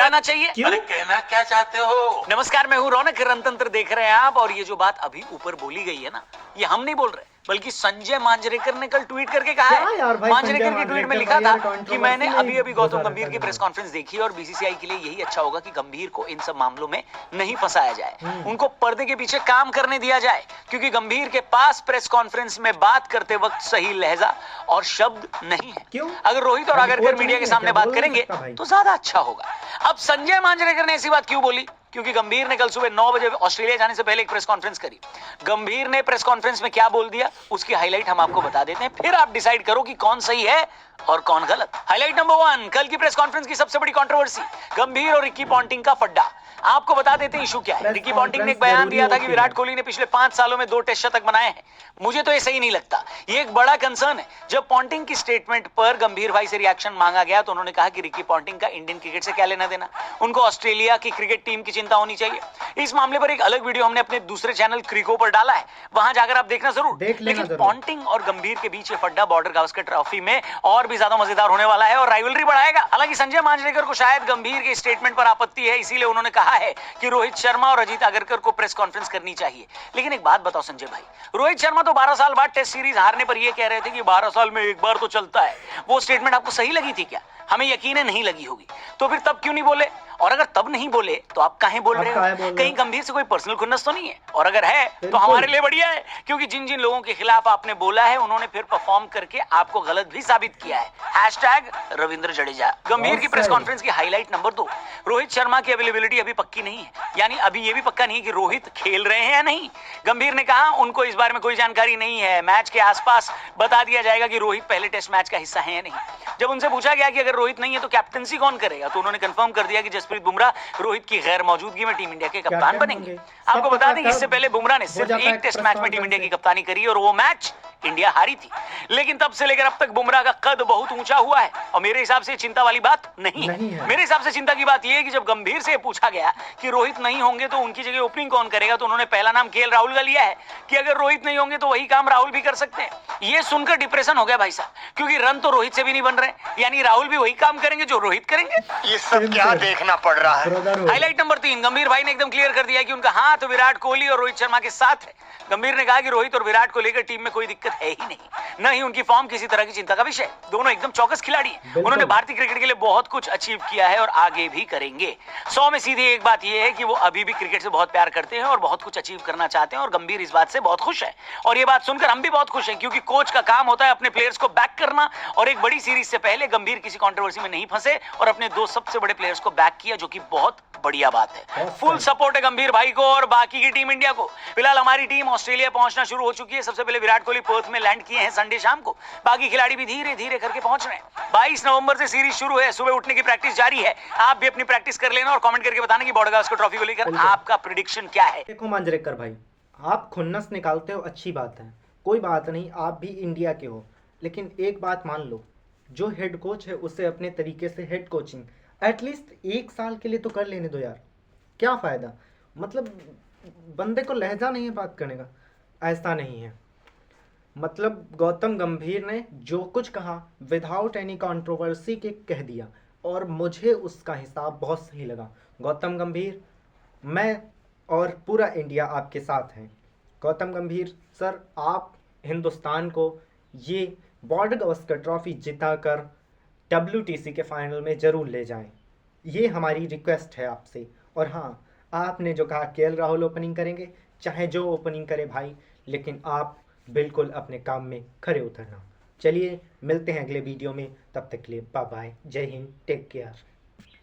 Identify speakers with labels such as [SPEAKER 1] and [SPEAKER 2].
[SPEAKER 1] जाना चाहिए।
[SPEAKER 2] अरे कहना क्या चाहते हो?
[SPEAKER 1] नमस्कार, मैं हूं रौनक, रणतंत्र देख रहे हैं आप। और ये जो बात अभी ऊपर बोली गई है ना, ये हम नहीं बोल रहे, बल्कि संजय मांजरेकर ने कल ट्वीट करके कहा है। मांजरेकर की ट्वीट में लिखा था कि मैंने अभी गौतम गंभीर की प्रेस कॉन्फ्रेंस देखी और बीसीसीआई के लिए यही अच्छा होगा कि गंभीर को इन सब मामलों में नहीं फंसाया जाए, उनको पर्दे के पीछे काम करने दिया जाए, क्योंकि गंभीर के पास प्रेस कॉन्फ्रेंस में बात करते वक्त सही लहजा और शब्द नहीं है।
[SPEAKER 3] क्यों?
[SPEAKER 1] अगर रोहित और आगरकर मीडिया के सामने बात करेंगे तो ज्यादा अच्छा होगा। अब संजय मांजरेकर ने ऐसी बात क्यों बोली? क्योंकि गंभीर ने कल सुबह 9 बजे ऑस्ट्रेलिया जाने से पहले एक प्रेस कॉन्फ्रेंस करी। गंभीर ने प्रेस कॉन्फ्रेंस में क्या बोल दिया, उसकी हाईलाइट हम आपको बता देते हैं, फिर आप डिसाइड करो कि कौन सही है और कौन गलत। हाईलाइट नंबर 1, कल की प्रेस कॉन्फ्रेंस की सबसे बड़ी कंट्रोवर्सी, गंभीर और रिकी पॉन्टिंग का फड्डा। आपको बता देते हैं इशू क्या है। रिकी पॉन्टिंग ने एक बयान दिया था कि विराट कोहली ने पिछले 5 सालों में 2 टेस्ट शतक बनाए हैं। मुझे तो ये सही नहीं लगता, ये एक बड़ा कंसर्न है। जब पॉन्टिंग की स्टेटमेंट पर गंभीर भाई से रिएक्शन मांगा गया तो उन्होंने कहा कि रिकी पॉन्टिंग का इंडियन क्रिकेट से क्या लेना देना, उनको ऑस्ट्रेलिया की क्रिकेट टीम की चिंता होनी चाहिए। इस मामले पर एक अलग वीडियो हमने अपने दूसरे चैनल क्रिको पर डाला है, वहां जाकर आप देखना जरूर। लेकिन पॉन्टिंग और गंभीर के बीच ये फड्डा बॉर्डर गावस्कर ट्रॉफी में और भी ज्यादा मजेदार होने वाला है और राइवलरी बढ़ाएगा। हालांकि संजय मांजरेकर को शायद गंभीर के स्टेटमेंट पर आपत्ति है, इसीलिए उन्होंने कहा है कि रोहित शर्मा और अजीत आगरकर को प्रेस कॉन्फ्रेंस करनी चाहिए। लेकिन एक बात बताओ संजय भाई, रोहित शर्मा तो 12 साल बाद टेस्ट सीरीज हारने पर यह कह रहे थे कि 12 साल में एक बार तो चलता है। वो स्टेटमेंट आपको सही लगी थी क्या? हमें यकीन है नहीं लगी होगी। तो फिर तब क्यों नहीं बोले? और अगर तब नहीं बोले तो आप काहे बोल रहे हो? कहीं गंभीर से कोई पर्सनल खुन्नस तो नहीं है? और अगर है तो हमारे लिए बढ़िया है, क्योंकि जिन जिन लोगों के खिलाफ आपने बोला है उन्होंने फिर परफॉर्म करके आपको गलत भी साबित किया है। #रविंद्र जडेजा। गंभीर की प्रेस कॉन्फ्रेंस की हाईलाइट नंबर 2, रोहित शर्मा की अवेलेबिलिटी अभी पक्की नहीं है, यानी अभी ये भी पक्का नहीं है कि रोहित खेल रहे हैं या नहीं। गंभीर ने कहा उनको इस बारे में कोई जानकारी नहीं है, मैच के आसपास बता दिया जाएगा कि रोहित पहले टेस्ट मैच का हिस्सा है या नहीं। जब उनसे पूछा गया कि अगर रोहित नहीं है तो कैप्टनसी कौन करेगा, तो उन्होंने कंफर्म कर दिया कि जसप्रीत बुमराह रोहित की गैर मौजूदगी में टीम इंडिया के कप्तान बनेंगे। आपको बता दें इससे पहले बुमराह ने सिर्फ एक टेस्ट मैच में टीम इंडिया की कप्तानी करी और वो मैच इंडिया हारी थी। लेकिन तब से लेकर अब तक बुमराह का कद बहुत ऊंचा हुआ है और मेरे हिसाब से चिंता वाली बात नहीं है। मेरे हिसाब से चिंता की बात यह है कि जब गंभीर से पूछा गया कि रोहित नहीं होंगे तो उनकी जगह ओपनिंग कौन करेगा, तो उन्होंने पहला नाम केएल राहुल का लिया है कि अगर रोहित नहीं होंगे तो वही काम राहुल भी कर सकते हैं। ये सुनकर डिप्रेशन हो गया भाई साहब, क्योंकि रन तो रोहित से भी नहीं बन रहे, यानी राहुल भी वही काम करेंगे जो रोहित करेंगे।
[SPEAKER 2] ये सब क्या देखना पड़ रहा है?
[SPEAKER 1] हाईलाइट नंबर 3, गंभीर भाई ने एकदम क्लियर कर दिया कि उनका हाथ विराट कोहली और रोहित शर्मा के साथ है। गंभीर ने कहा कि रोहित और विराट को लेकर टीम में कोई दिक्कत है ही नहीं, न ही उनकी फॉर्म किसी तरह की चिंता का विषय। दोनों एकदम चौकस खिलाड़ी हैं। उन्होंने भारतीय क्रिकेट के लिए बहुत कुछ अचीव किया है और आगे भी करेंगे। 100 में सीधी एक बात यह है कि वो अभी भी क्रिकेट से बहुत प्यार करते हैं और बहुत कुछ अचीव करना चाहते हैं और गंभीर इस बात से बहुत खुश है। और ये बात सुनकर हम भी बहुत खुश हैं, क्योंकि कोच का काम होता है अपने प्लेयर्स को बैक करना, और एक बड़ी सीरीज से पहले गंभीर किसी कंट्रोवर्सी में नहीं फंसे और अपने 2 सबसे बड़े प्लेयर्स को बैक किया, जो कि बहुत बढ़िया बात है। फुल सपोर्ट है गंभीर भाई को और बाकी की टीम इंडिया को। फिलहाल हमारी टीम ऑस्ट्रेलिया पहुंचना शुरू हो चुकी है। सबसे पहले विराट कोहली पर्थ में लैंड किए हैं संडे शाम को, बाकी खिलाड़ी भी धीरे धीरे करके पहुंच रहे हैं। 22 नवंबर से सीरीज शुरू है, सुबह उठने की प्रैक्टिस जारी है। आप भी अपनी प्रैक्टिस कर लेना और कमेंट करके बताना कि बॉर्डर गावस्कर ट्रॉफी को लेकर आपका प्रेडिक्शन क्या है।
[SPEAKER 3] देखो मांजरेकर भाई, आप खुन्नस निकालते हो, अच्छी बात है, कोई बात नहीं, आप भी इंडिया के हो। लेकिन एक बात मान लो, जो हेड कोच है उसे अपने तरीके से हेड कोचिंग एटलीस्ट 1 साल के लिए तो कर लेने दो यार। क्या फ़ायदा? मतलब बंदे को लहजा नहीं है बात करने का, ऐसा नहीं है। मतलब गौतम गंभीर ने जो कुछ कहा विदाउट एनी कंट्रोवर्सी के कह दिया और मुझे उसका हिसाब बहुत सही लगा। गौतम गंभीर, मैं और पूरा इंडिया आपके साथ हैं। गौतम गंभीर सर, आप हिंदुस्तान को ये बॉर्डर गावस्कर ट्रॉफी जिताकर WTC के फाइनल में ज़रूर ले जाएं, ये हमारी रिक्वेस्ट है आपसे। और हाँ, आपने जो कहा केएल राहुल ओपनिंग करेंगे, चाहे जो ओपनिंग करे भाई, लेकिन आप बिल्कुल अपने काम में खरे उतरना। चलिए मिलते हैं अगले वीडियो में, तब तक के लिए बाय बाय, जय हिंद, टेक केयर।